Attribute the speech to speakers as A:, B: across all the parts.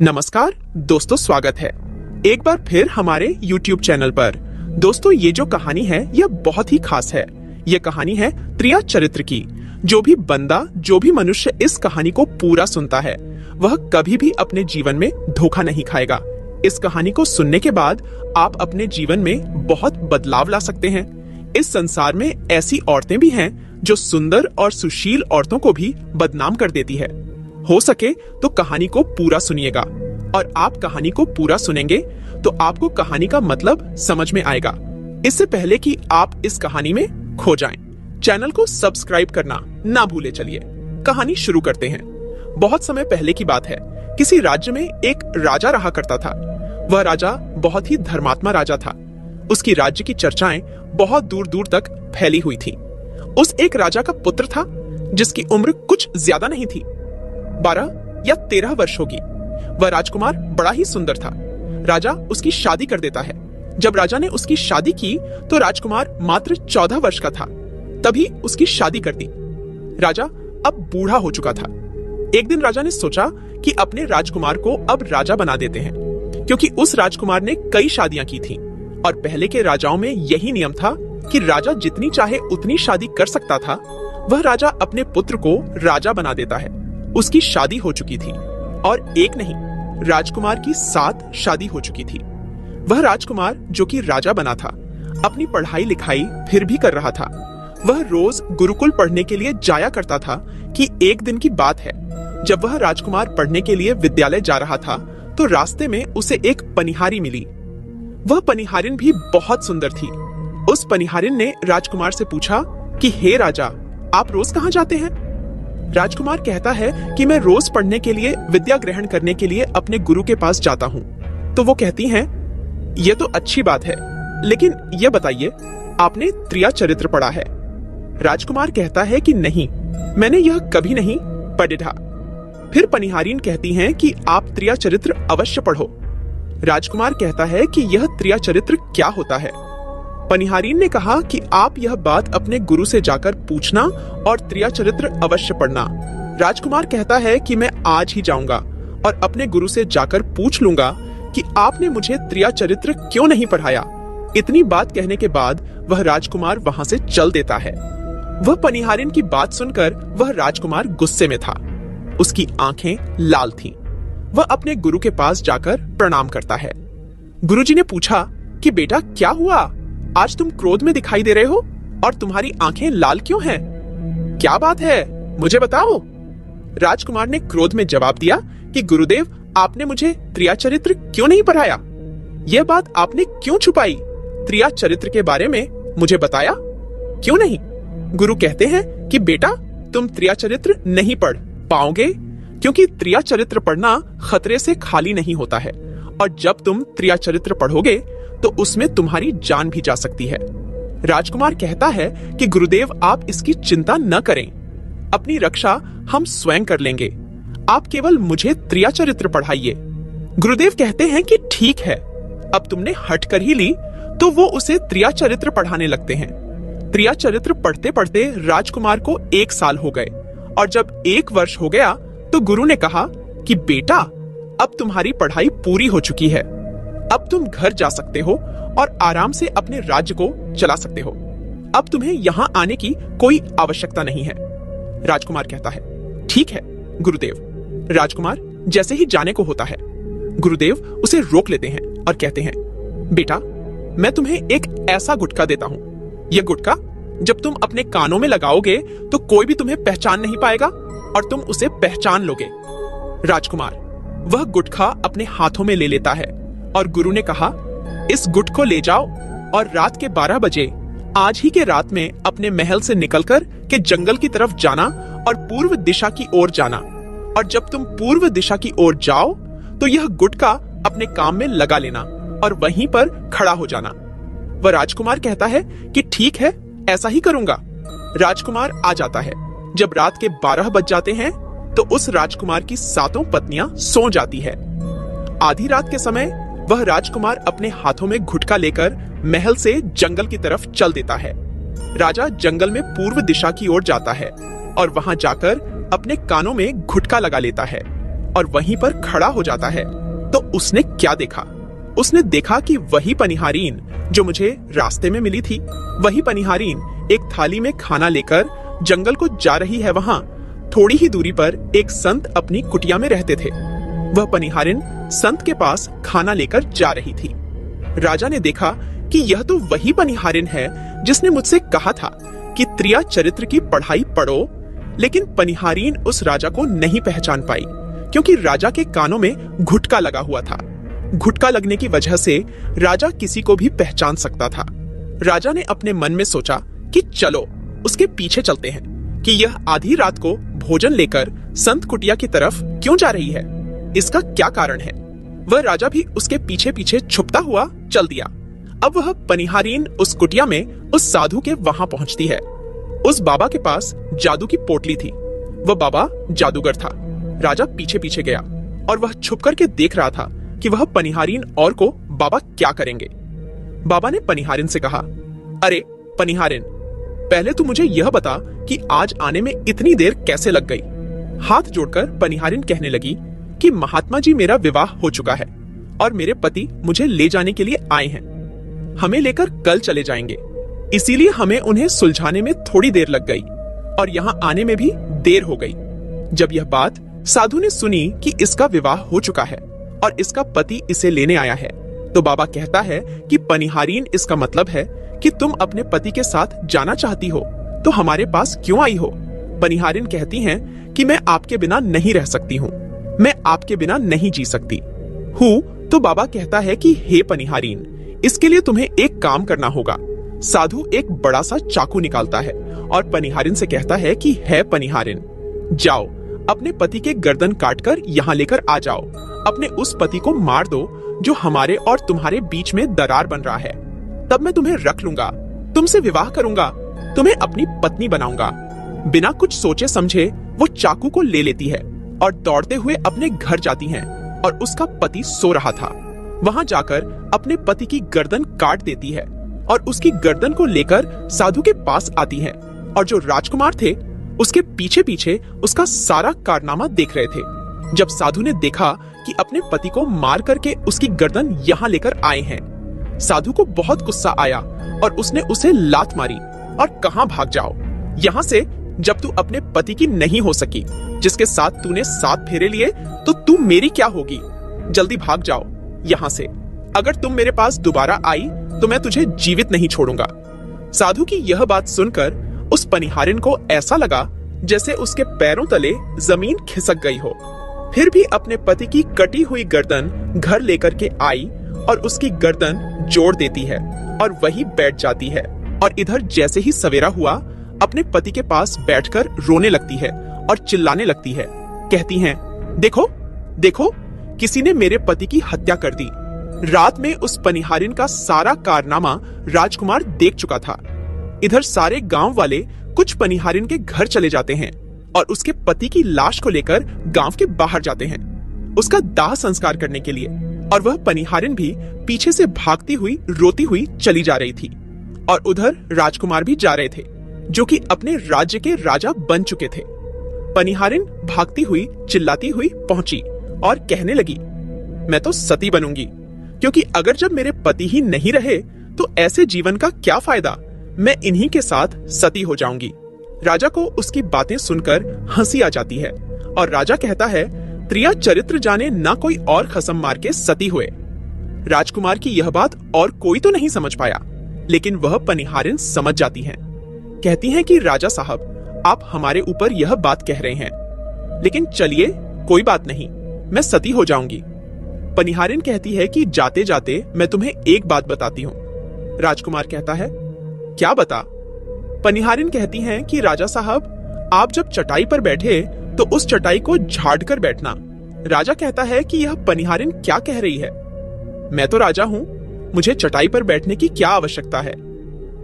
A: नमस्कार दोस्तों, स्वागत है एक बार फिर हमारे YouTube चैनल पर। दोस्तों, ये जो कहानी है यह बहुत ही खास है। यह कहानी है त्रिया चरित्र की। जो भी बंदा, जो भी मनुष्य इस कहानी को पूरा सुनता है वह कभी भी अपने जीवन में धोखा नहीं खाएगा। इस कहानी को सुनने के बाद आप अपने जीवन में बहुत बदलाव ला सकते हैं। इस संसार में ऐसी औरतें भी हैं जो सुंदर और सुशील औरतों को भी बदनाम कर देती है। हो सके तो कहानी को पूरा सुनिएगा, और आप कहानी को पूरा सुनेंगे तो आपको कहानी का मतलब समझ में आएगा। इससे पहले कि आप इस कहानी में खो जाएं, चैनल को सब्सक्राइब करना ना भूले। चलिए कहानी शुरू करते हैं। बहुत समय पहले की बात है। किसी राज्य में एक राजा रहा करता था। वह राजा बहुत ही धर्मात्मा राजा था। उसकी राज्य की चर्चाएं बहुत दूर दूर तक फैली हुई थी। उस एक राजा का पुत्र था जिसकी उम्र कुछ ज्यादा नहीं थी, 12 या 13 वर्ष होगी। वह राजकुमार बड़ा ही सुंदर था। राजा उसकी शादी कर देता है। जब राजा ने उसकी शादी की तो राजकुमार मात्र 14 वर्ष का था। तभी उसकी शादी कर दी। राजा अब बूढ़ा हो चुका था। एक दिन राजा ने सोचा कि अपने राजकुमार को अब राजा बना देते हैं, क्योंकि उस राजकुमार ने कई शादियां की थीं, और पहले के राजाओं में यही नियम था कि राजा जितनी चाहे उतनी शादी कर सकता था। वह राजा अपने पुत्र को राजा बना देता है। उसकी शादी हो चुकी थी, और एक नहीं, राजकुमार की 7 शादी हो चुकी थी। वह राजकुमार जो कि राजा बना था, अपनी पढ़ाई लिखाई फिर भी कर रहा था। वह रोज गुरुकुल पढ़ने के लिए जाया करता था कि एक दिन की बात है, जब वह राजकुमार पढ़ने के लिए विद्यालय जा रहा था तो रास्ते में उसे एक पनिहारी मिली। वह पनिहारिन भी बहुत सुंदर थी। उस पनिहारिन ने राजकुमार से पूछा कि हे राजा, आप रोज कहाँ जाते हैं? राजकुमार कहता है कि मैं रोज पढ़ने के लिए, विद्या ग्रहण करने के लिए अपने गुरु के पास जाता हूँ। तो वो कहती हैं, ये तो अच्छी बात है, लेकिन ये बताइए, आपने त्रिया चरित्र पढ़ा है? राजकुमार कहता है कि नहीं, मैंने यह कभी नहीं पढ़ा। फिर पनिहारीन कहती हैं कि आप त्रिया चरित्र अवश्य पढ़ो। राजकुमार कहता है कि यह त्रिया चरित्र क्या होता है? पनिहारीन ने कहा कि आप यह बात अपने गुरु से जाकर पूछना और त्रिया चरित्र अवश्य पढ़ना। राजकुमार कहता है कि मैं आज ही जाऊंगा और अपने गुरु से जाकर पूछ लूंगा कि आपने मुझे त्रिया चरित्र क्यों नहीं पढ़ाया। इतनी बात कहने के बाद वह राजकुमार वहां से चल देता है। वह पनिहारिन की बात सुनकर वह राजकुमार गुस्से में था। उसकी आंखें लाल थीं। वह अपने गुरु के पास जाकर प्रणाम करता है। गुरुजी ने पूछा कि बेटा, क्या हुआ? आज तुम क्रोध में दिखाई दे रहे हो और तुम्हारी आंखें लाल क्यों हैं? क्या बात है, मुझे बताओ। राजकुमार ने क्रोध में जवाब दिया कि गुरुदेव, आपने मुझे त्रिया चरित्र क्यों नहीं पढ़ाया? यह बात आपने क्यों छुपाई? त्रिया चरित्र के बारे में मुझे बताया क्यों नहीं? गुरु कहते हैं कि बेटा, तुम त्रिया चरित्र नहीं पढ़ पाओगे, क्योंकि त्रिया चरित्र पढ़ना खतरे से खाली नहीं होता है, और जब तुम त्रिया चरित्र पढ़ोगे तो उसमें तुम्हारी जान भी जा सकती है। राजकुमार कहता है कि गुरुदेव, आप इसकी चिंता न करें, अपनी रक्षा हम स्वयं कर लेंगे, आप केवल मुझे त्रिया चरित्र पढ़ाइए। गुरुदेव कहते हैं कि ठीक है। अब तुमने हट कर ही ली, तो वो उसे त्रिया चरित्र पढ़ाने लगते हैं। त्रिया चरित्र पढ़ते पढ़ते राजकुमार को 1 साल हो गए, और जब 1 वर्ष हो गया तो गुरु ने कहा कि बेटा, अब तुम्हारी पढ़ाई पूरी हो चुकी है। अब तुम घर जा सकते हो और आराम से अपने राज्य को चला सकते हो। अब तुम्हें यहाँ आने की कोई आवश्यकता नहीं है। राजकुमार कहता है, ठीक है गुरुदेव। राजकुमार जैसे ही जाने को होता है, गुरुदेव उसे रोक लेते हैं और कहते हैं, बेटा, मैं तुम्हें एक ऐसा गुटखा देता हूँ। यह गुटखा जब तुम अपने कानों में लगाओगे तो कोई भी तुम्हें पहचान नहीं पाएगा और तुम उसे पहचान लोगे। राजकुमार वह गुटखा अपने हाथों में ले लेता है, और गुरु ने कहा, इस गुट को ले जाओ और रात के 12 बजे, आज ही के रात में अपने महल से निकलकर के जंगल की तरफ जाना और पूर्व दिशा की ओर जाना। और जब तुम पूर्व दिशा की ओर जाओ तो यह गुटका अपने काम में लगा लेना और वहीं पर खड़ा हो जाना। वह राजकुमार कहता है कि ठीक है, ऐसा ही करूंगा। राजकुमार आ जाता है। जब रात के 12 बज जाते हैं तो उस राजकुमार की 7 पत्नियां सो जाती है। आधी रात के समय वह राजकुमार अपने हाथों में गुटखा लेकर महल से जंगल की तरफ चल देता है। राजा जंगल में पूर्व दिशा की ओर जाता है और वहां जाकर अपने कानों में गुटखा लगा लेता है। और वहीं पर खड़ा हो जाता है। तो उसने क्या देखा? उसने देखा कि वही पनिहारीन जो मुझे रास्ते में मिली थी, वही पनिहारीन एक थाली में खाना लेकर जंगल को जा रही है। वहां थोड़ी ही दूरी पर एक संत अपनी कुटिया में रहते थे। वह पनिहारिन संत के पास खाना लेकर जा रही थी। राजा ने देखा कि यह तो वही पनिहारिन है जिसने मुझसे कहा था कि त्रिया चरित्र की पढ़ाई पढ़ो, लेकिन पनिहारिन उस राजा को नहीं पहचान पाई क्योंकि राजा के कानों में घुटका लगा हुआ था। घुटका लगने की वजह से राजा किसी को भी पहचान सकता था। राजा ने अपने मन में सोचा कि चलो उसके पीछे चलते हैं कि यह आधी रात को भोजन लेकर संत कुटिया की तरफ क्यों जा रही है, इसका क्या कारण है। वह राजा भी उसके पीछे पीछे छुपता हुआ चल दिया। अब वह पनिहारीन उस कुटिया में उस साधु के वहां पहुंचती है। उस बाबा के पास जादू की पोटली थी। वह बाबा जादूगर था। राजा पीछे पीछे गया और वह छुप करके देख रहा था कि वह पनिहारीन और को बाबा क्या करेंगे। बाबा ने पनिहारिन से कहा, अरे पनिहारिन, पहले तू मुझे यह बता कि आज आने में इतनी देर कैसे लग गई। हाथ जोड़कर पनिहारिन कहने लगी कि महात्मा जी, मेरा विवाह हो चुका है और मेरे पति मुझे ले जाने के लिए आए हैं। हमें लेकर कल चले जाएंगे, इसीलिए हमें उन्हें सुलझाने में थोड़ी देर लग गई और यहाँ आने में भी देर हो गई। जब यह बात साधु ने सुनी कि इसका विवाह हो चुका है और इसका पति इसे लेने आया है, तो बाबा कहता है कि पनिहारीन, इसका मतलब है कि तुम अपने पति के साथ जाना चाहती हो, तो हमारे पास क्यों आई हो। पनिहारिन कहती हैं कि मैं आपके बिना नहीं रह सकती हूँ, मैं आपके बिना नहीं जी सकती हूँ। तो बाबा कहता है कि हे पनिहारीन, इसके लिए तुम्हें एक काम करना होगा। साधु एक बड़ा सा चाकू निकालता है और पनिहारिन से कहता है कि हे पनिहारिन, जाओ अपने पति के गर्दन काटकर यहाँ लेकर आ जाओ। अपने उस पति को मार दो जो हमारे और तुम्हारे बीच में दरार बन रहा है। तब मैं तुम्हें रख लूंगा, तुमसे विवाह करूंगा, तुम्हें अपनी पत्नी बनाऊंगा। बिना कुछ सोचे समझे वो चाकू को ले लेती है और दौड़ते हुए अपने घर जाती हैं और उसका पति सो रहा था। वहां जाकर अपने पति की गर्दन काट देती है और उसकी गर्दन को लेकर साधु के पास आती है और जो राजकुमार थे उसके पीछे पीछे उसका सारा कारनामा देख रहे थे। जब साधु ने देखा कि अपने पति को मार करके उसकी गर्दन यहाँ लेकर आए हैं, साधु को बहुत गुस्सा आया और उसने उसे लात मारी और कहाँ भाग जाओ यहाँ से, जब तू अपने पति की नहीं हो सकी, जिसके साथ तूने 7 फेरे लिए, तो तू मेरी क्या होगी। जल्दी भाग जाओ यहाँ से, अगर तुम मेरे पास दोबारा आई तो मैं तुझे जीवित नहीं छोड़ूंगा। साधु की यह बात सुनकर उस पनिहारिन को ऐसा लगा जैसे उसके पैरों तले जमीन खिसक गई हो। फिर भी अपने पति की कटी हुई गर्दन घर लेकर के आई और उसकी गर्दन जोड़ देती है और वही बैठ जाती है। और इधर जैसे ही सवेरा हुआ, अपने पति के पास बैठकर रोने लगती है और चिल्लाने लगती है। कहती हैं, देखो देखो, किसी ने मेरे पति की हत्या कर दी। रात में उस पनिहारिन का सारा कारनामा राजकुमार देख चुका था। इधर सारे गांव वाले कुछ पनिहारिन के घर चले जाते हैं और उसके पति की लाश को लेकर गांव के बाहर जाते हैं उसका दाह संस्कार करने के लिए। और वह पनिहारिन भी पीछे से भागती हुई रोती हुई चली जा रही थी। और उधर राजकुमार भी जा रहे थे जो कि अपने राज्य के राजा बन चुके थे। पनिहारिन भागती हुई चिल्लाती हुई पहुंची और कहने लगी, मैं तो सती बनूंगी, क्योंकि अगर जब मेरे पति ही नहीं रहे तो ऐसे जीवन का क्या फायदा, मैं इन्हीं के साथ सती हो जाऊंगी। राजा को उसकी बातें सुनकर हंसी आ जाती है और राजा कहता है, त्रिया चरित्र जाने ना कोई और खसम मार के सती हुए। राजकुमार की यह बात और कोई तो नहीं समझ पाया, लेकिन वह पनिहारिन समझ जाती हैं। कहती हैं कि राजा साहब, आप हमारे ऊपर यह बात कह रहे हैं, लेकिन चलिए कोई बात नहीं, मैं सती हो जाऊंगी। पनिहारिन कहती है कि जाते जाते मैं तुम्हें एक बात बताती हूँ। राजकुमार कहता है, क्या बता। पनिहारिन कहती हैं कि राजा साहब, आप जब चटाई पर बैठे तो उस चटाई को झाड़ कर बैठना। राजा कहता है कि यह पनिहारिन क्या कह रही है, मैं तो राजा हूँ, मुझे चटाई पर बैठने की क्या आवश्यकता है।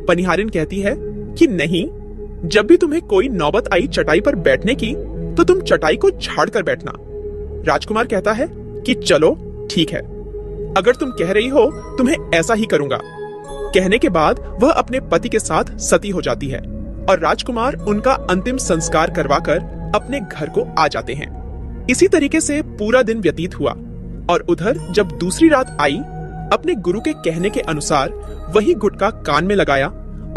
A: पनिहारिन कहती है कि नहीं, जब भी तुम्हें कोई नौबत आई चटाई पर बैठने की तो तुम चटाई को झाड़ कर बैठना। राजकुमार कहता है कि चलो ठीक है, अगर तुम कह रही हो तुम्हें ऐसा ही करूंगा। कहने के बाद वह अपने पति के साथ सती हो जाती है और राजकुमार उनका अंतिम संस्कार करवाकर अपने घर को आ जाते हैं। इसी तरीके से पूरा दिन व्यतीत हुआ और उधर जब दूसरी रात आई, अपने गुरु के कहने के अनुसार वही गुटका कान में लगाया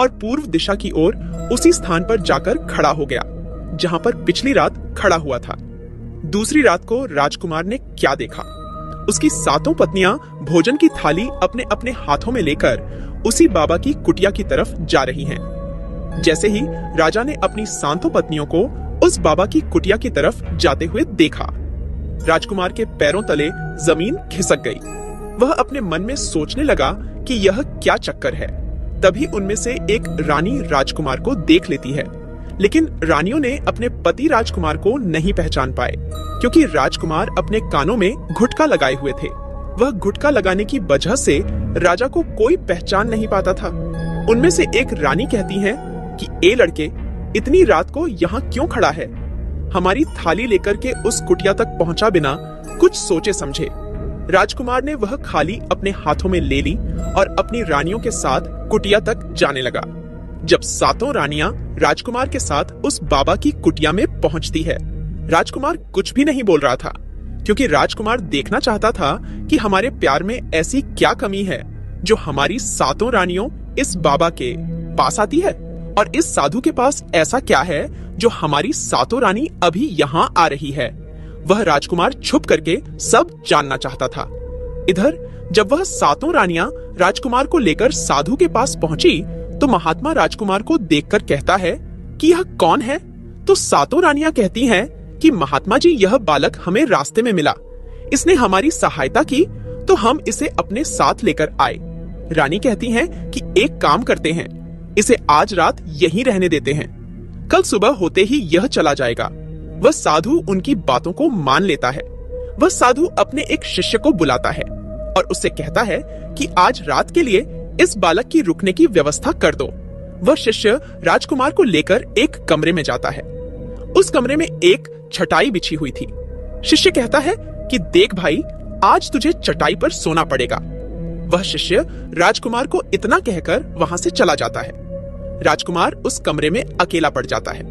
A: और पूर्व दिशा की ओर उसी स्थान पर जाकर खड़ा हो गया जहां पर पिछली रात खड़ा हुआ था। दूसरी रात को राजकुमार ने क्या देखा? उसकी 7 पत्नियां भोजन की थाली अपने अपने हाथों में लेकर उसी बाबा की कुटिया की तरफ जा रही हैं। जैसे ही राजा ने अपनी 7 पत्नियों को उस बाबा की कुटिया की तरफ जाते हुए देखा, राजकुमार के पैरों तले जमीन खिसक गई। वह अपने मन में सोचने लगा कि यह क्या चक्कर है। तभी उनमें से एक रानी राजकुमार को देख लेती है, लेकिन रानियों ने अपने पति राजकुमार को नहीं पहचान पाए क्योंकि राजकुमार अपने कानों में घुटका लगाए हुए थे। वह घुटका लगाने की वजह से राजा को कोई पहचान नहीं पाता था। उनमें से एक रानी कहती है कि ए लड़के, इतनी रात को यहाँ क्यों खड़ा है? हमारी थाली लेकर के उस कुटिया तक पहुंचा बिना कुछ सोचे समझे। राजकुमार ने वह खाली अपने हाथों में ले ली और अपनी रानियों के साथ कुटिया तक जाने लगा। जब 7 रानियां राजकुमार के साथ उस बाबा की कुटिया में पहुंचती है, राजकुमार कुछ भी नहीं बोल रहा था क्योंकि राजकुमार देखना चाहता था कि हमारे प्यार में ऐसी क्या कमी है जो हमारी 7 रानियों इस बाबा के पास आती है और इस साधु के पास ऐसा क्या है जो हमारी 7 रानी अभी यहाँ आ रही है। वह राजकुमार छुप करके सब जानना चाहता था। इधर जब वह 7 रानियां राजकुमार को लेकर साधु के पास पहुंची तो महात्मा राजकुमार को देखकर कहता है कि यह कौन है? तो 7 रानियां कहती हैं कि महात्मा जी, यह बालक हमें रास्ते में मिला, इसने हमारी सहायता की तो हम इसे अपने साथ लेकर आए। रानी कहती हैं कि एक काम करते हैं, इसे आज रात यहीं रहने देते हैं, कल सुबह होते ही यह चला जाएगा। वह साधु उनकी बातों को मान लेता है। वह साधु अपने एक शिष्य को बुलाता है और उससे कहता है कि आज रात के लिए इस बालक की रुकने की व्यवस्था कर दो। वह शिष्य राजकुमार को लेकर एक कमरे में जाता है। उस कमरे में एक चटाई बिछी हुई थी। शिष्य कहता है कि देख भाई, आज तुझे चटाई पर सोना पड़ेगा। वह शिष्य राजकुमार को इतना कहकर वहां से चला जाता है। राजकुमार उस कमरे में अकेला पड़ जाता है।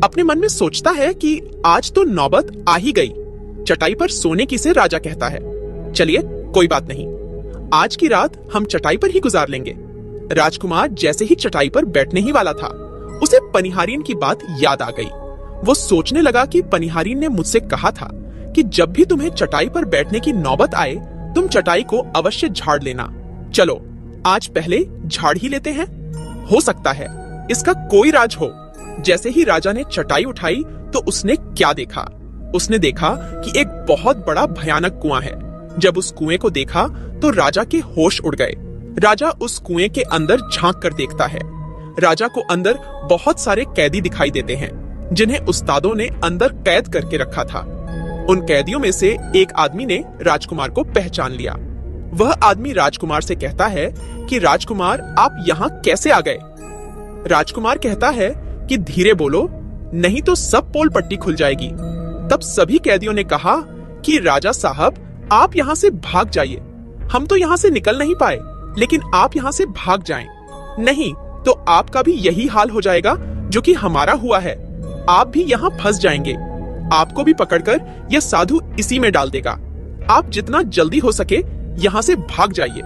A: अपने मन में सोचता है कि आज तो नौबत आ ही गई, चटाई पर सोने की से राजा कहता है। चलिए कोई बात नहीं, आज की रात हम चटाई पर ही गुजार लेंगे। राजकुमार जैसे ही चटाई पर बैठने ही वाला था, उसे पनिहारीन की बात याद आ गई। वो सोचने लगा कि पनिहारीन ने मुझसे कहा था कि जब भी तुम्हें चटाई पर बैठने की नौबत आए, तुम चटाई को अवश्य झाड़ लेना। चलो आज पहले झाड़ ही लेते हैं, हो सकता है इसका कोई राज हो। जैसे ही राजा ने चटाई उठाई तो उसने क्या देखा? उसने देखा कि एक बहुत बड़ा भयानक कुआं है। जब उस कुएं को देखा तो राजा के होश उड़ गए। राजा उस कुएं के अंदर झांक कर देखता है। राजा को अंदर बहुत सारे कैदी दिखाई देते हैं जिन्हें उस्तादों ने अंदर कैद करके रखा था। उन कैदियों में से एक आदमी ने राजकुमार को पहचान लिया। वह आदमी राजकुमार से कहता है कि राजकुमार, आप यहाँ कैसे आ गए? राजकुमार कहता है कि धीरे बोलो, नहीं तो सब पोल पट्टी खुल जाएगी। तब सभी कैदियों ने कहा कि राजा साहब, आप यहाँ से भाग जाइए। हम तो यहाँ से निकल नहीं पाए, लेकिन आप यहाँ से भाग जाएं। नहीं तो आपका भी यही हाल हो जाएगा जो कि हमारा हुआ है। आप भी यहाँ फंस जाएंगे। आपको भी पकड़कर यह साधु इसी में डाल देगा। आप जितना जल्दी हो सके यहाँ से भाग जाइए।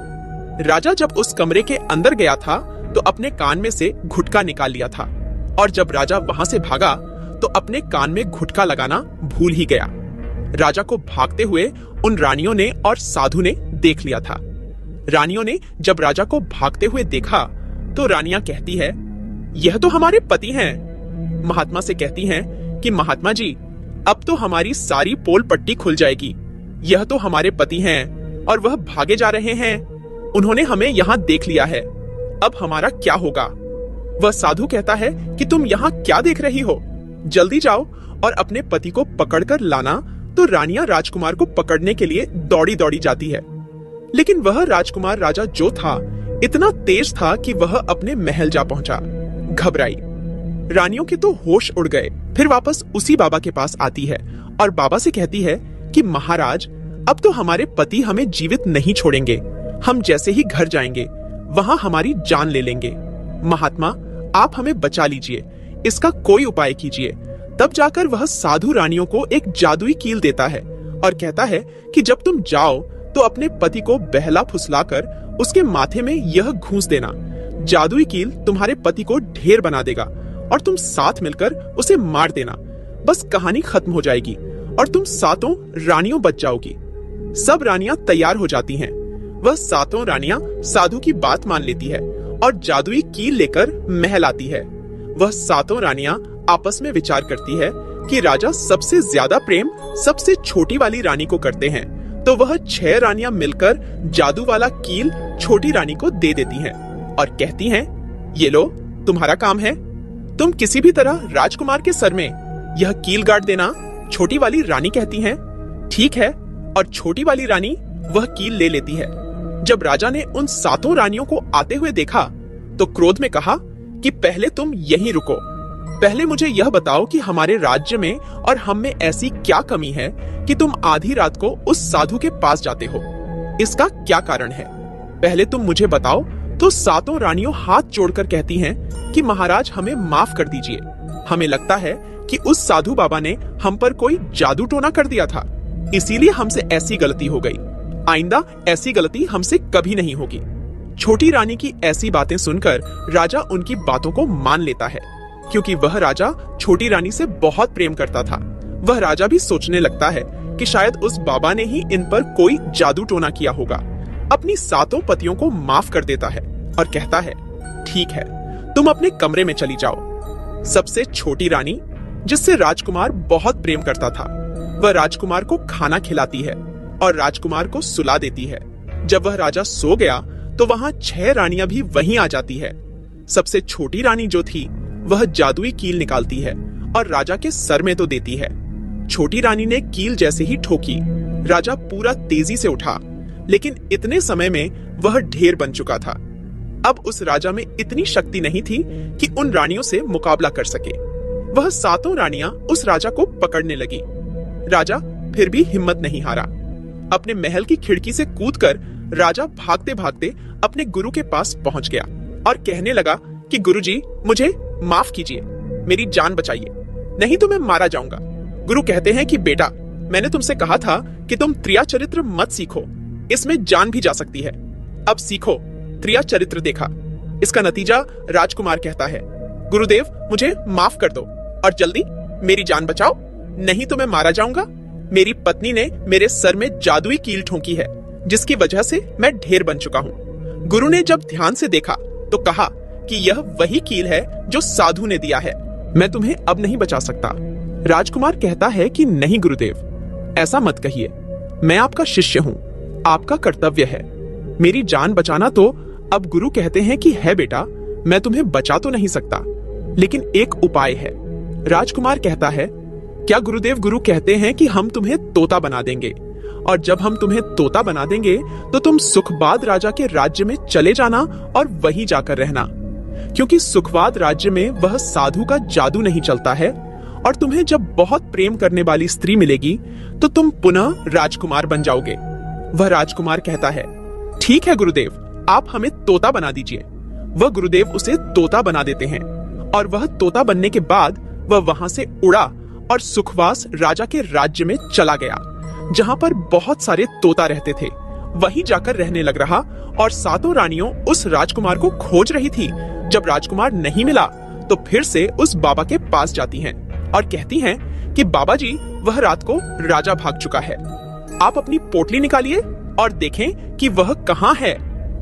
A: राजा जब उस कमरे के अंदर गया था तो अपने कान में से घुटका निकाल लिया था और जब राजा वहां से भागा तो अपने कान में घुटका लगाना भूल ही गया। राजा को भागते हुए उन रानियों ने और साधु ने देख लिया था। रानियों ने जब राजा को भागते हुए देखा तो रानियां कहती है, यह तो हमारे पति हैं। महात्मा से कहती हैं कि महात्मा जी, अब तो हमारी सारी पोल पट्टी खुल जाएगी। यह तो हमारे पति हैं और वह भागे जा रहे हैं। उन्होंने हमें यहाँ देख लिया है, अब हमारा क्या होगा? वह साधु कहता है कि तुम यहाँ क्या देख रही हो? जल्दी जाओ और अपने पति को पकड़कर लाना। तो रानियां राजकुमार को पकड़ने के लिए दौड़ी दौड़ी जाती है, लेकिन वह राजकुमार राजा जो था इतना तेज था कि वह अपने महल जा पहुंचा। घबराई रानियों के तो होश उड़ गए। फिर वापस उसी बाबा के पास आती है और बाबा से कहती है कि महाराज, अब तो हमारे पति हमें जीवित नहीं छोड़ेंगे। हम जैसे ही घर जाएंगे वहां हमारी जान ले लेंगे। महात्मा, आप हमें बचा लीजिए, इसका कोई उपाय कीजिए। तब जाकर वह साधु रानियों को एक जादुई कील देता है और कहता है कि जब तुम जाओ तो अपने पति को बहला फुसलाकर उसके माथे में यह घूंस देना। जादुई कील तुम्हारे पति को ढेर बना देगा और तुम साथ मिलकर उसे मार देना। बस कहानी खत्म हो जाएगी और तुम सातों रानियों बच जाओगी। सब रानियां तैयार हो जाती हैं। वह सातों रानियां साधु की बात मान लेती है और जादुई कील लेकर महल आती है। वह सातों रानियां आपस में विचार करती है कि राजा सबसे ज्यादा प्रेम सबसे छोटी वाली रानी को करते हैं, तो वह 6 रानियां मिलकर जादू वाला कील छोटी रानी को दे देती हैं और कहती हैं, ये लो तुम्हारा काम है, तुम किसी भी तरह राजकुमार के सर में यह कील गाड़ देना। छोटी वाली रानी कहती हैं, ठीक है, और छोटी वाली रानी वह कील ले लेती है। जब राजा ने उन सातों रानियों को आते हुए देखा तो क्रोध में कहा कि पहले तुम यहीं रुको, पहले मुझे यह बताओ कि हमारे राज्य में और हम में ऐसी क्या कमी है कि तुम आधी रात को उस साधु के पास जाते हो। इसका क्या कारण है, पहले तुम मुझे बताओ। तो सातों रानियों हाथ जोड़कर कहती हैं कि महाराज हमें माफ कर दीजिए, हमें लगता है कि उस साधु बाबा ने हम पर कोई जादू टोना कर दिया था, इसीलिए हमसे ऐसी गलती हो गई। आइंदा ऐसी गलती हमसे कभी नहीं होगी। छोटी रानी की ऐसी बातें सुनकर राजा उनकी बातों को मान लेता है, क्योंकि वह राजा छोटी रानी से बहुत प्रेम करता था। वह राजा भी सोचने लगता है कि शायद उस बाबा ने ही इन पर कोई जादू टोना किया होगा। अपनी सातों पतियों को माफ कर देता है और कहता है, ठीक है, तुम अपने कमरे में चली जाओ। सबसे छोटी रानी, जिससे राजकुमार बहुत प्रेम करता था, वह राजकुमार को खाना खिलाती है और राजकुमार को सुला देती है। जब वह राजा सो गया तो वहां 6 रानियां भी वहीं आ जाती है। सबसे छोटी रानी जो थी वह जादुई कील निकालती है और राजा के सर में तो देती है। छोटी रानी ने कील जैसे ही ठोकी, राजा पूरा तेजी से उठा, लेकिन इतने समय में वह ढेर बन चुका था। अब उस राजा में इतनी शक्ति नहीं थी कि उन रानियों से मुकाबला कर सके। वह सातों रानियां उस राजा को पकड़ने लगी। राजा फिर भी हिम्मत नहीं हारा। अपने महल की खिड़की से कूदकर राजा भागते भागते अपने गुरु के पास पहुंच गया और कहने लगा कि गुरुजी, मुझे माफ कीजिए, मेरी जान बचाइए, नहीं तो मैं मारा जाऊंगा। गुरु कहते हैं कि बेटा, मैंने तुमसे कहा था कि तुम त्रिया चरित्र मत सीखो, इसमें जान भी जा सकती है। अब सीखो, त्रिया चरित्र देखा। इसका नतीजा राजकुमार कहता है, गुरुदेव मुझे माफ कर दो और जल्दी मेरी जान बचाओ, नहीं तो मैं मारा जाऊंगा। मेरी पत्नी ने मेरे सर में जादुई कील ठोकी है, जिसकी वजह से मैं ढेर बन चुका हूँ। गुरु ने जब ध्यान से देखा तो कहा कि यह वही कील है जो साधु ने दिया है, मैं तुम्हें अब नहीं बचा सकता। राजकुमार कहता है कि नहीं गुरुदेव, ऐसा मत कहिए, मैं आपका शिष्य हूँ, आपका कर्तव्य है मेरी जान बचाना। तो अब गुरु कहते हैं कि है बेटा, मैं तुम्हें बचा तो नहीं सकता, लेकिन एक उपाय है। राजकुमार कहता है, क्या गुरुदेव? गुरु कहते हैं कि हम तुम्हें तोता बना देंगे, और जब हम तुम्हें तोता बना देंगे तो तुम सुखवाद राजा के राज्य में चले जाना और वहीं जाकर रहना, क्योंकि सुखवाद राज्य में वह साधु का जादू नहीं चलता है, और तुम्हें जब बहुत प्रेम करने वाली स्त्री मिलेगी तो तुम पुनः राजकुमार बन जाओगे। वह राजकुमार कहता है, ठीक है गुरुदेव, आप हमें तोता बना दीजिए। वह गुरुदेव उसे तोता बना देते हैं, और वह तोता बनने के बाद वह वहां से उड़ा और सुखवास राजा के राज्य में चला गया, जहां पर बहुत सारे तोता रहते थे। वहीं जाकर रहने लग रहा, और सातों रानियों उस राजकुमार को खोज रही थी। जब राजकुमार नहीं मिला तो फिर से उस बाबा के पास जाती हैं और कहती हैं कि बाबा जी, वह रात को राजा भाग चुका है, आप अपनी पोटली निकालिए और देखें कि वह कहाँ है।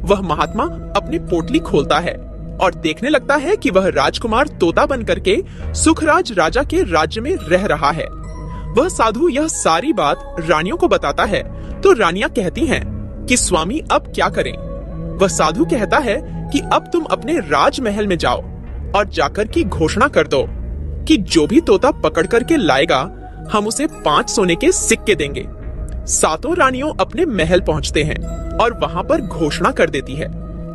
A: वह महात्मा अपनी पोटली खोलता है और देखने लगता है कि वह राजकुमार तोता बन करके सुखराज राजा के राज्य में रह रहा है। वह साधु यह सारी बात रानियों को बताता है तो रानियां कहती हैं कि स्वामी अब क्या करें। वह साधु कहता है कि अब तुम अपने राजमहल में जाओ और जाकर की घोषणा कर दो कि जो भी तोता पकड़ करके लाएगा हम उसे 5 सोने के सिक्के देंगे। सातों रानियों अपने महल पहुंचते हैं और वहां पर घोषणा कर देती है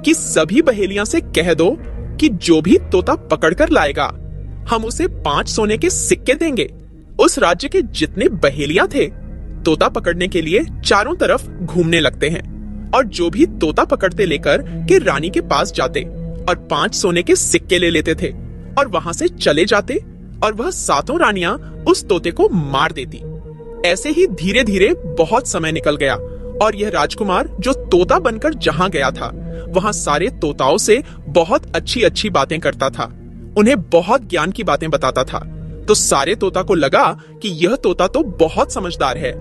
A: कि सभी बहेलियां से कह दो कि जो भी तोता पकड़कर लाएगा हम उसे 5 सोने के सिक्के देंगे। उस राज्य के जितने बहेलियां थे तोता पकड़ने के लिए चारों तरफ घूमने लगते हैं, और जो भी तोता पकड़ते लेकर के रानी के पास जाते और 5 सोने के सिक्के ले लेते थे और वहां से चले जाते और वह सातों रानियां उस तोते को मार देती। ऐसे ही धीरे धीरे बहुत समय निकल गया और यह राजकुमार जो तोता बनकर जहां गया था वहां सारे तोताओं से बहुत अच्छी अच्छी बातें करता था, उन्हें बहुत ज्ञान की बातें बताता था। तो सारे तोता को लगा कि यह तोता तो बहुत समझदार है,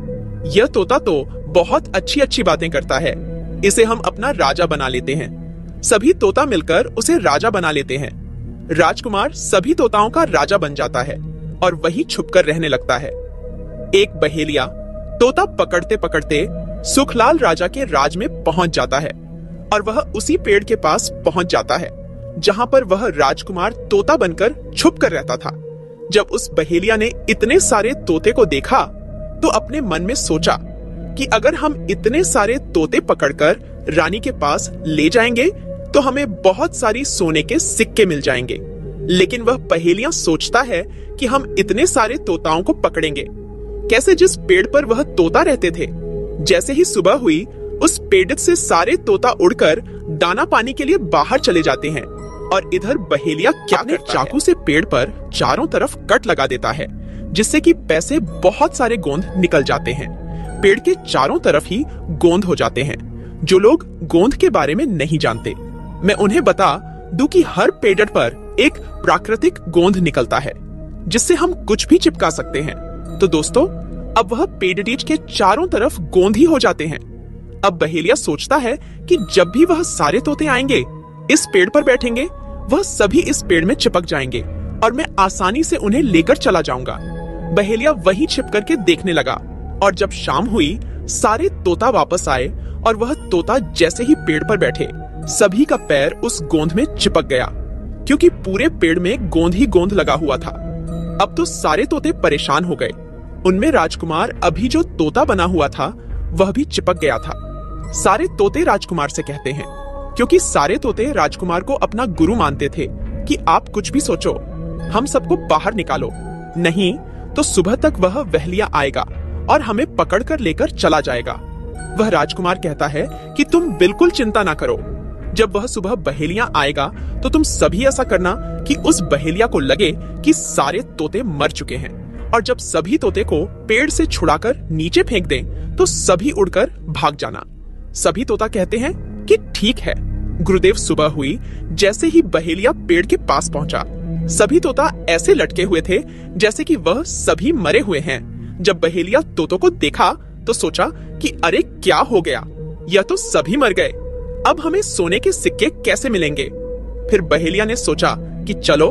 A: यह तोता तो बहुत अच्छी अच्छी बातें करता है, इसे हम अपना राजा बना लेते हैं। सभी तोता मिलकर उसे राजा बना लेते हैं। राजकुमार सभी तोताओं का राजा बन जाता है और वहीं छुपकर रहने लगता है। एक बहेलिया तोता पकड़ते पकड़ते सुखलाल राजा के राज में पहुंच जाता है और वह उसी पेड़ के पास पहुंच जाता है जहां पर वह राजकुमार तोता बनकर छुप कर रहता था। जब उस बहेलिया ने इतने सारे तोते को देखा तो अपने मन में सोचा कि अगर हम इतने सारे तोते पकड़कर रानी के पास ले जाएंगे तो हमें बहुत सारी सोने के सिक्के मिल जाएंगे। लेकिन वह पहेलियां सोचता है कि हम इतने सारे तोताओं को पकड़ेंगे कैसे? जिस पेड़ पर वह तोता रहते थे, जैसे ही सुबह हुई उस पेड़ से सारे तोता उड़कर दाना पानी के लिए बाहर चले जाते हैं और इधर बहेलिया क्या करता है? चाकू से पेड़ पर चारों तरफ कट लगा देता है जिससे कि पैसे बहुत सारे गोंद निकल जाते हैं। पेड़ के चारों तरफ ही गोंद हो जाते हैं। जो लोग गोंद के बारे में नहीं जानते, मैं उन्हें बता दूं कि हर पेड़ पर एक प्राकृतिक गोंद निकलता है जिससे हम कुछ भी चिपका सकते हैं। तो दोस्तों, अब वह पेड़ के चारों तरफ गोंद ही हो जाते हैं। अब बहेलिया सोचता है कि जब भी वह सारे तोते आएंगे, इस पेड़ पर बैठेंगे, वह सभी इस पेड़ में चिपक जाएंगे और मैं आसानी से उन्हें लेकर चला जाऊंगा। बहेलिया वहीं छिप करके देखने लगा और जब शाम हुई सारे तोता वापस आए और वह तोता जैसे ही पेड़ पर बैठे सभी का पैर उस गोंद में चिपक गया क्योंकि पूरे पेड़ में गोंद ही गोंद लगा हुआ था। अब तो सारे तोते परेशान हो गए। उनमें राजकुमार अभी जो तोता बना हुआ था वह भी चिपक गया था। सारे तोते राजकुमार से कहते हैं, क्योंकि सारे तोते राजकुमार को अपना गुरु मानते थे, कि आप कुछ भी सोचो, हम सबको बाहर निकालो, नहीं तो सुबह तक वह बहेलिया आएगा और हमें पकड़कर लेकर चला जाएगा। वह राजकुमार कहता है कि तुम बिल्कुल चिंता ना करो, जब वह सुबह बहेलिया आएगा तो तुम सभी ऐसा करना कि उस बहेलिया को लगे कि सारे तोते मर चुके हैं, और जब सभी तोते को पेड़ से छुड़ाकर नीचे फेंक दें तो सभी उड़कर भाग जाना। सभी तोता कहते हैं कि ठीक है। गुरुदेव सुबह हुई जैसे ही बहेलिया पेड़ के पास पहुंचा, सभी तोता ऐसे लटके हुए थे जैसे कि वह सभी मरे हुए हैं। जब बहेलिया तोतों को देखा तो सोचा कि अरे क्या हो गया, यह तो सभी मर गए, अब हमें सोने के सिक्के कैसे मिलेंगे? फिर बहेलिया ने सोचा कि चलो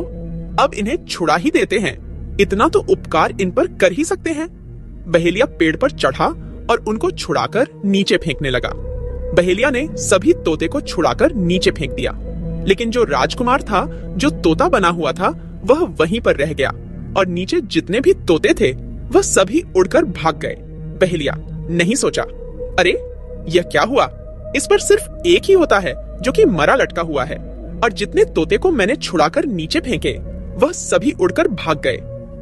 A: अब इन्हें छुड़ा ही देते हैं, इतना तो उपकार इन पर कर ही सकते हैं। बहेलिया पेड़ पर चढ़ा और उनको छुड़ाकर नीचे फेंकने लगा। बहेलिया ने सभी तोते को छुड़ाकर नीचे फेंक दिया, लेकिन जो राजकुमार था, जो तोता बना हुआ था, वह वहीं पर रह गया और नीचे जितने भी तोते थे वह सभी उड़कर भाग गए। बहेलिया नहीं सोचा, अरे यह क्या हुआ, इस पर सिर्फ एक ही होता है जो कि मरा लटका हुआ है, और जितने तोते को मैंने छुड़ाकर नीचे फेंके वह सभी उड़कर भाग गए।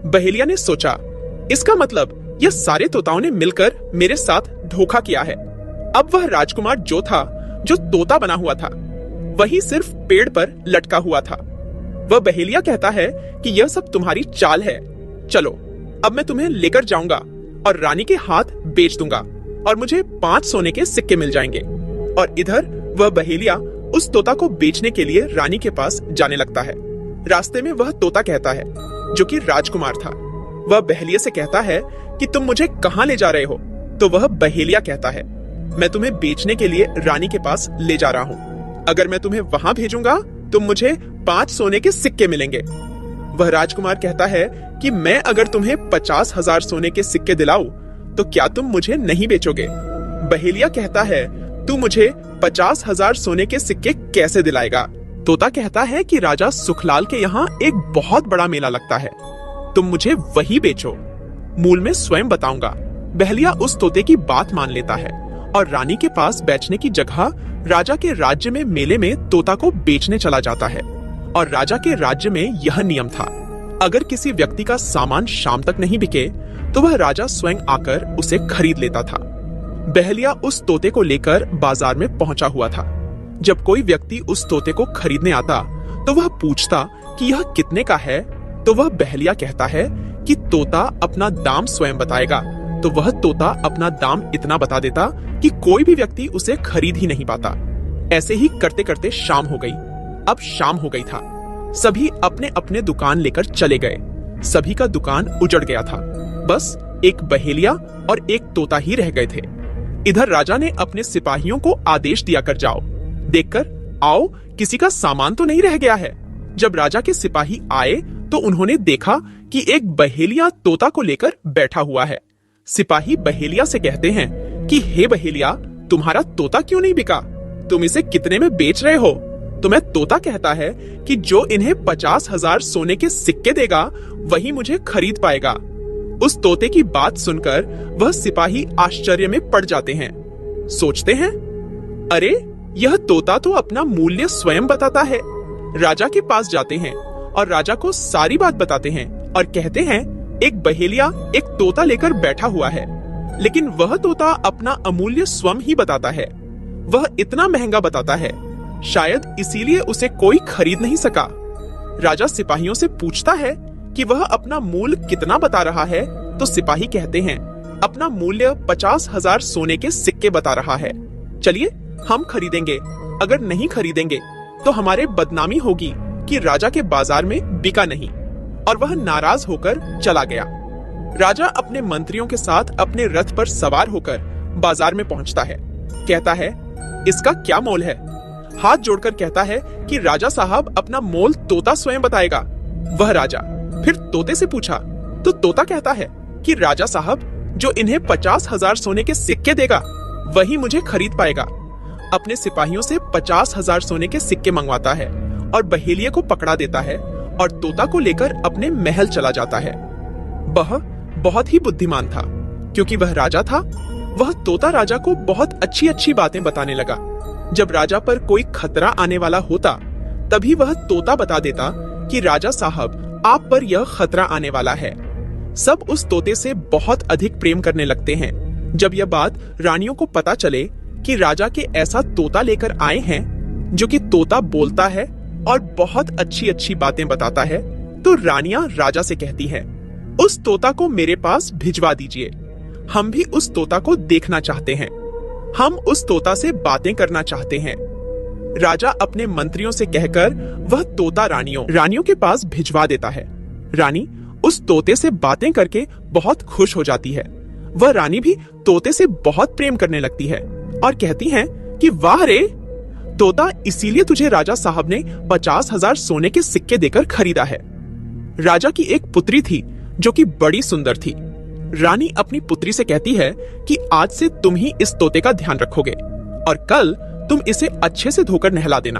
A: बहेलिया ने सोचा, इसका मतलब यह सारे तोताओं ने मिलकर मेरे साथ धोखा किया है। अब वह राजकुमार जो था, जो तोता बना हुआ था, वही सिर्फ पेड़ पर लटका हुआ था। वह बहेलिया कहता है कि यह सब तुम्हारी चाल है, चलो अब मैं तुम्हें लेकर जाऊंगा और रानी के हाथ बेच दूंगा और मुझे 5 सोने के सिक्के मिल जाएंगे। और इधर वह बहेलिया उस तोता को बेचने के लिए रानी के पास जाने लगता है। रास्ते में वह तोता कहता है, जो कि राजकुमार था, वह बहेलिया से कहता है कि तुम मुझे कहां ले जा रहे हो? तो वह बहेलिया कहता है, मैं तुम्हें बेचने के लिए रानी के पास ले जा रहा हूँ, अगर मैं तुम्हें वहां भेजूंगा तो मुझे 5 सोने के सिक्के मिलेंगे। वह राजकुमार कहता है कि मैं अगर तुम्हें 50,000 सोने के सिक्के दिलाऊं तो क्या तुम मुझे नहीं बेचोगे? बहेलिया कहता है, तू मुझे 50,000 सोने के सिक्के कैसे दिलाएगा? तोता कहता है कि राजा सुखलाल के यहाँ एक बहुत बड़ा मेला लगता है, तुम मुझे वही बेचो, मूल में स्वयं बताऊंगा। बहेलिया उस तोते की बात मान लेता है और रानी के पास बेचने की जगह राजा के राज्य में मेले में तोता को बेचने चला जाता है। और राजा के राज्य में यह नियम था, अगर किसी व्यक्ति का सामान शाम तक नहीं बिके तो वह राजा स्वयं आकर उसे खरीद लेता था। बहेलिया उस तोते को लेकर बाजार में पहुंचा हुआ था। जब कोई व्यक्ति उस तोते को खरीदने आता तो वह पूछता कि यह कितने का है, तो वह बहेलिया कहता है कि तोता अपना दाम स्वयं बताएगा। तो वह तोता अपना दाम इतना बता देता कि कोई भी व्यक्ति उसे खरीद ही नहीं पाता। ऐसे ही करते करते शाम हो गई। अब शाम हो गई था। सभी अपने अपने दुकान लेकर चले गए। सभी का दुकान उजड़ गया था। बस एक बहेलिया और एक तोता ही रह गए थे। इधर राजा ने अपने सिपाहियों को आदेश दिया कर जाओ, देखकर आओ किसी का सामान तो नहीं रह गया है। जब राजा के सिपाही आए तो उन्होंने देखा कि एक बहेलिया तोता को लेकर बैठा हुआ है। सिपाही बहेलिया से कहते हैं कि हे बहेलिया, तुम्हारा तोता क्यों नहीं बिका? तुम इसे कितने में बेच रहे हो? तुम्हें तोता कहता है कि जो इन्हें 50,000 सोने के सिक्के देगा वही मुझे खरीद पाएगा। उस तोते की बात सुनकर वह सिपाही आश्चर्य में पड़ जाते हैं। सोचते हैं, अरे यह तोता तो अपना मूल्य स्वयं बताता है। राजा के पास जाते हैं और राजा को सारी बात बताते हैं और कहते हैं एक बहेलिया एक तोता लेकर बैठा हुआ है, लेकिन वह तोता अपना अमूल्य स्वयं ही बताता है। वह इतना महंगा बताता है, शायद इसीलिए उसे कोई खरीद नहीं सका। राजा सिपाहियों से पूछता है कि वह अपना मूल्य कितना बता रहा है, तो सिपाही कहते हैं अपना मूल्य 50,000 सोने के सिक्के बता रहा है। चलिए हम खरीदेंगे, अगर नहीं खरीदेंगे तो हमारे बदनामी होगी कि राजा के बाजार में बिका नहीं। और वह नाराज होकर चला गया। राजा अपने मंत्रियों के साथ अपने रथ पर सवार होकर बाजार में पहुंचता है। कहता है इसका क्या मोल है? हाथ जोड़कर कहता है कि राजा साहब अपना मोल तोता स्वयं बताएगा। वह राजा फिर तोते से पूछा तो तोता कहता है कि राजा साहब जो इन्हें 50,000 सोने के सिक्के देगा वही मुझे खरीद पाएगा। अपने सिपाहियों से 50,000 सोने के सिक्के मंगवाता है और बहेलिये को पकड़ा देता है और तोता को लेकर अपने महल चला जाता है। वह बहुत ही बुद्धिमान था, क्योंकि वह राजा था। वह तोता राजा को बहुत अच्छी अच्छी बातें बताने लगा। जब राजा पर कोई खतरा आने वाला होता तभी वह तोता बता देता कि राजा साहब आप पर यह खतरा आने वाला है। सब उस तोते से बहुत अधिक प्रेम करने लगते हैं। जब यह बात रानियों को पता चले कि राजा के ऐसा तोता लेकर आए हैं जो कि तोता बोलता है और बहुत अच्छी अच्छी बातें बताता है, तो रानियां राजा से कहती हैं, उस तोता को मेरे पास भिजवा दीजिए। हम भी उस तोता को देखना चाहते हैं। हम उस तोता से बातें करना चाहते हैं। राजा अपने मंत्रियों से कहकर वह तोता रानियों के पास भिजवा देता है। रानी उस तोते से बातें करके बहुत खुश हो जाती है। वह रानी भी तोते से बहुत प्रेम करने लगती है और कहती है कि वाह रे तोता, इसीलिए तुझे राजा साहब ने 50,000 सोने के सिक्के देकर खरीदा है। राजा की एक पुत्री थी जो कि बड़ी सुंदर थी। रानी अपनी पुत्री से कहती है कि आज से तुम ही इस तोते का ध्यान रखोगे और कल तुम इसे अच्छे से धोकर नहला देना।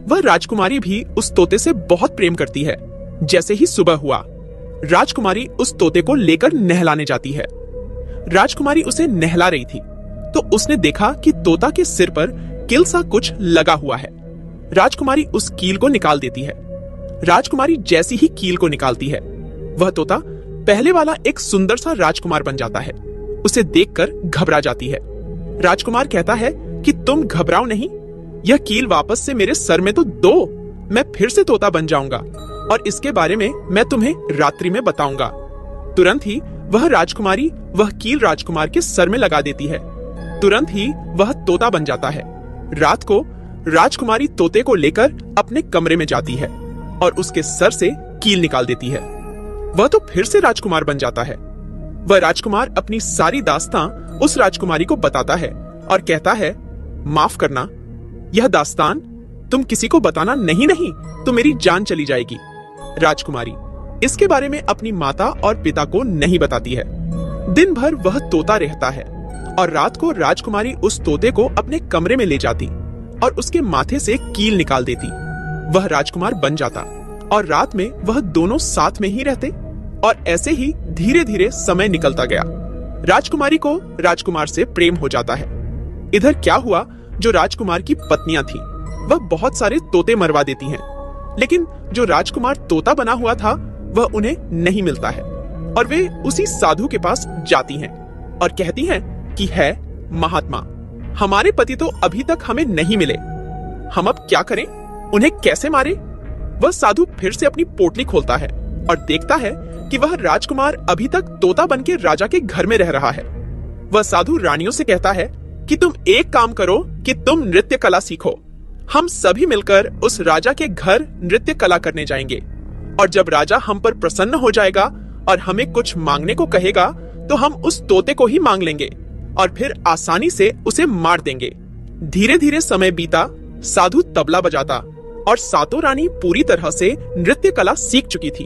A: वह राजकुमारी भी उस तोते से बहुत प्रेम करती है। जैसे ही सुबह हुआ, राजकुमारी उस तोते को लेकर नहलाने जाती है। राजकुमारी उसे नहला रही थी तो उसने देखा कि तोता के सिर पर कील सा कुछ लगा हुआ है। राजकुमारी उस कील को निकाल देती है। राजकुमारी जैसी ही कील को निकालती है, वह तोता पहले वाला एक सुंदर सा राजकुमार बन जाता है। उसे देखकर घबरा जाती है। राजकुमार कहता है कि तुम घबराओ नहीं, यह कील वापस से मेरे सर में तो दो, मैं फिर से तोता बन जाऊंगा और इसके बारे में मैं तुम्हें रात्रि में बताऊंगा। तुरंत ही वह राजकुमारी वह कील राजकुमार के सर में लगा देती है। तुरंत ही वह तोता बन जाता है। रात को राजकुमारी तोते को लेकर अपने कमरे में जाती है और उसके सर से कील निकाल देती है। वह तो फिर से राजकुमार बन जाता है। वह राजकुमार अपनी सारी दास्तां उस राजकुमारी को बताता है और कहता है, माफ करना, यह दास्तान तुम किसी को बताना नहीं तो मेरी जान चली जाएगी। राजकुमारी इसके बारे में अपनी माता और पिता को नहीं बताती है। दिन भर वह तोता रहता है और रात को राजकुमारी उस तोते को अपने कमरे में ले जाती और उसके माथे से कील निकाल देती। वह राजकुमार बन जाता और रात में वह दोनों साथ में ही रहते और ऐसे ही धीरे धीरे समय निकलता गया। राजकुमारी को राजकुमार से प्रेम हो जाता है। इधर क्या हुआ, जो राजकुमार की पत्नियां थी वह बहुत सारे तोते मरवा देती हैं, लेकिन जो राजकुमार तोता बना हुआ था वह उन्हें नहीं मिलता है और वे उसी साधु के पास जाती हैं और कहती हैं कि है महात्मा, हमारे पति तो अभी तक हमें नहीं मिले, हम अब क्या करें, उन्हें कैसे मारे? वह साधु फिर से अपनी पोटली खोलता है और देखता है कि वह राजकुमार अभी तक तोता बनके राजा के घर में रह रहा है। वह साधु रानियों से कहता है कि तुम एक काम करो कि तुम नृत्य कला सीखो। हम सभी मिलकर उस राजा के घर नृत्य कला करने जाएंगे, और जब राजा हम पर प्रसन्न हो जाएगा और हमें कुछ मांगने को कहेगा तो हम उस तोते को ही मांग लेंगे और फिर आसानी से उसे मार देंगे। धीरे धीरे समय बीता, साधु तबला बजाता और सातों रानी पूरी तरह से नृत्य कला सीख चुकी थी।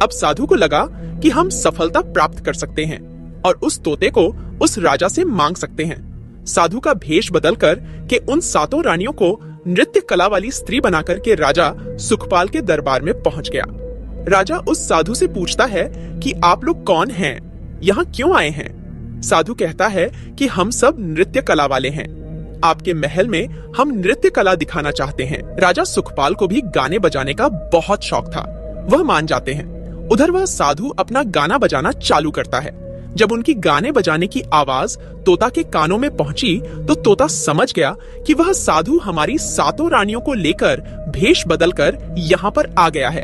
A: अब साधु को लगा कि हम सफलता प्राप्त कर सकते हैं और उस तोते को उस राजा से मांग सकते हैं। साधु का भेष बदलकर के उन सातों रानियों को नृत्य कला वाली स्त्री बनाकर के राजा सुखपाल के दरबार में पहुंच गया। राजा उस साधु से पूछता है कि आप लोग कौन हैं, यहाँ क्यों आए हैं? साधु कहता है कि हम सब नृत्य कला वाले हैं, आपके महल में हम नृत्य कला दिखाना चाहते हैं। राजा सुखपाल को भी गाने बजाने का बहुत शौक था, वह मान जाते हैं। उधर वह साधु अपना गाना बजाना चालू करता है। जब उनकी गाने बजाने की आवाज तोता के कानों में पहुंची तो तोता समझ गया कि वह साधु हमारी सातों रानियों को लेकर भेष बदलकर यहाँ पर आ गया है।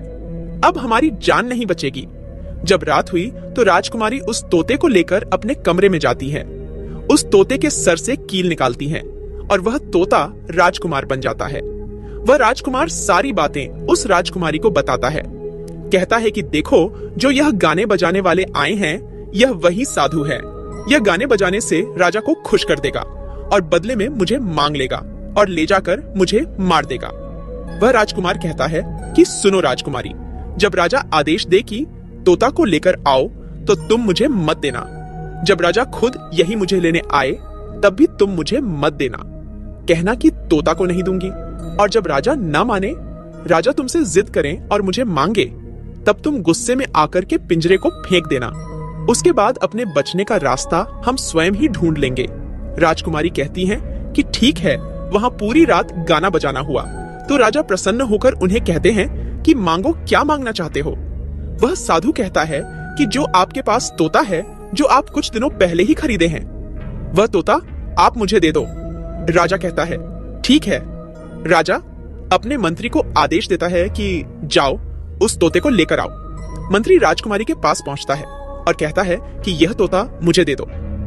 A: अब हमारी जान नहीं बचेगी। जब रात हुई तो राजकुमारी उस तोते को लेकर अपने कमरे में जाती है। उस तोते के सर से कील निकालती है और वह तोता राजकुमार बन जाता है। वह राजकुमार सारी बातें उस राजकुमारी को बताता है। कहता है कि देखो, जो यह गाने बजाने वाले आए हैं यह वही साधु है। यह गाने बजाने से राजा को खुश कर देगा और बदले में मुझे मांग लेगा और ले जाकर मुझे मार देगा। वह राजकुमार कहता है कि सुनो राजकुमारी, जब राजा आदेश दे कि तोता को लेकर आओ तो तुम मुझे मत देना। जब राजा खुद यही मुझे लेने आए तब भी तुम मुझे मत देना। कहना कि तोता को नहीं दूंगी, और जब राजा ना माने, राजा तुमसे जिद करें और मुझे मांगे, तब तुम गुस्से में आकर के पिंजरे को फेंक देना। उसके बाद अपने बचने का रास्ता हम स्वयं ही ढूंढ लेंगे। राजकुमारी कहती हैं कि ठीक है। वहां पूरी रात गाना बजाना हुआ तो राजा प्रसन्न होकर उन्हें कहते हैं कि मांगो, क्या मांगना चाहते हो? वह साधु कहता है कि जो आपके पास तोता है जो आप कुछ दिनों पहले ही खरीदे हैं, वह तोता आप मुझे दे दो। राजा कहता है ठीक है। राजा अपने मंत्री को आदेश देता है कि जाओ उस तोते को लेकर आओ। मंत्री राजकुमारी के पास पहुंचता है और कहता है कि यह तोता मुझे दे दो।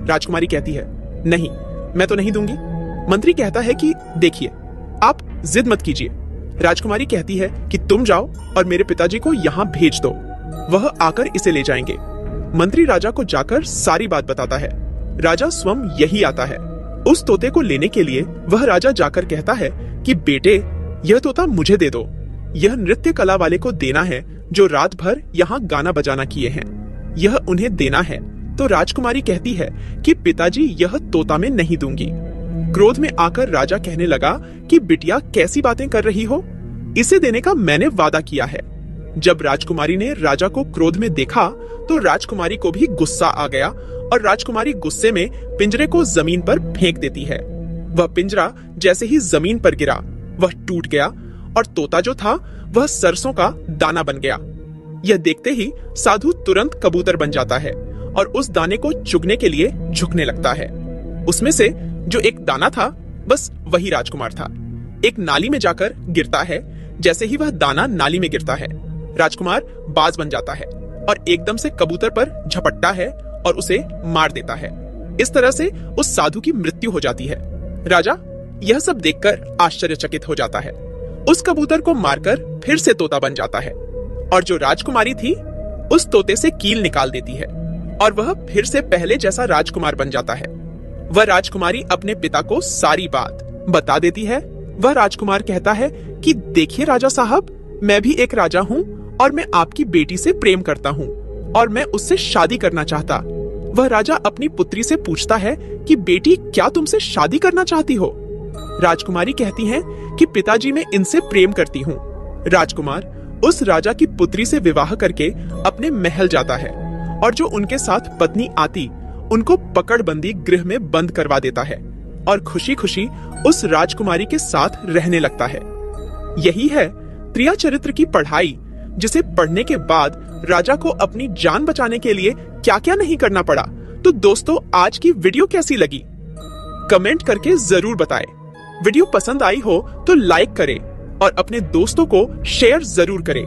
A: राजकुमारी कहती है नहीं, मैं तो नहीं दूंगी। मंत्री कहता है कि देखिए, आप जिद मत कीजिए। राजकुमारी कहती है कि तुम जाओ और मेरे पिताजी को यहाँ भेज दो, वह आकर इसे ले जाएंगे। मंत्री राजा को जाकर सारी बात बताता है। राजा स्वयं यही आता है। उस तोते को लेने के लिए वह राजा जाकर कहता है कि बेटे, यह तोता मुझे दे दो। यह नृत्य कला वाले को देना है जो रात भर यहाँ गाना बजाना किए हैं, यह उन्हें देना है। तो राजकुमारी कहती है कि पिताजी, यह तोता मैं नहीं दूंगी। क्रोध में आकर राजा कहने लगा कि बिटिया, कैसी बातें कर रही हो? इसे देने का मैंने वादा किया है। जब राजकुमारी ने राजा को क्रोध में देखा तो राजकुमारी को भी गुस्सा आ गया और राजकुमारी गुस्से में पिंजरे को जमीन पर फेंक देती है। वह पिंजरा जैसे ही जमीन पर गिरा वह टूट गया और तोता जो था वह सरसों का दाना बन गया। यह देखते ही साधु तुरंत कबूतर बन जाता है और उस दाने को चुगने के लिए झुकने लगता है। उसमें से जो एक दाना था बस वही राजकुमार था। एक नाली में जाकर गिरता है। जैसे ही वह दाना नाली में गिरता है, राजकुमार बाज बन जाता है और एकदम से कबूतर पर झपटता है और उसे मार देता है। इस तरह से उस साधु की मृत्यु हो जाती है। राजा यह सब देखकर आश्चर्यचकित हो जाता है। उस कबूतर को मारकर फिर से तोता बन जाता है और जो राजकुमारी थी उस तोते से कील निकाल देती है और वह फिर से पहले जैसा राजकुमार बन जाता है। वह राजकुमारी अपने पिता को सारी बात बता देती है। वह राजकुमार कहता है कि देखिए राजा साहब, मैं भी एक राजा हूँ और मैं आपकी बेटी से प्रेम करता हूँ और मैं उससे शादी करना चाहता। वह राजा अपनी पुत्री से पूछता है कि बेटी, क्या तुमसे शादी करना चाहती हो? राजकुमारी कहती है कि पिताजी, मैं इनसे प्रेम करती हूँ। राजकुमार उस राजा की पुत्री से विवाह करके अपने महल जाता है और जो उनके साथ पत्नी आती उनको पकड़बंदी गृह में बंद करवा देता है और खुशी खुशी उस राजकुमारी के साथ रहने लगता है। यही है त्रिया चरित्र की पढ़ाई, जिसे पढ़ने के बाद राजा को अपनी जान बचाने के लिए क्या क्या नहीं करना पड़ा। तो दोस्तों, आज की वीडियो कैसी लगी कमेंट करके जरूर बताएं। वीडियो पसंद आई हो तो लाइक करें और अपने दोस्तों को शेयर जरूर करें।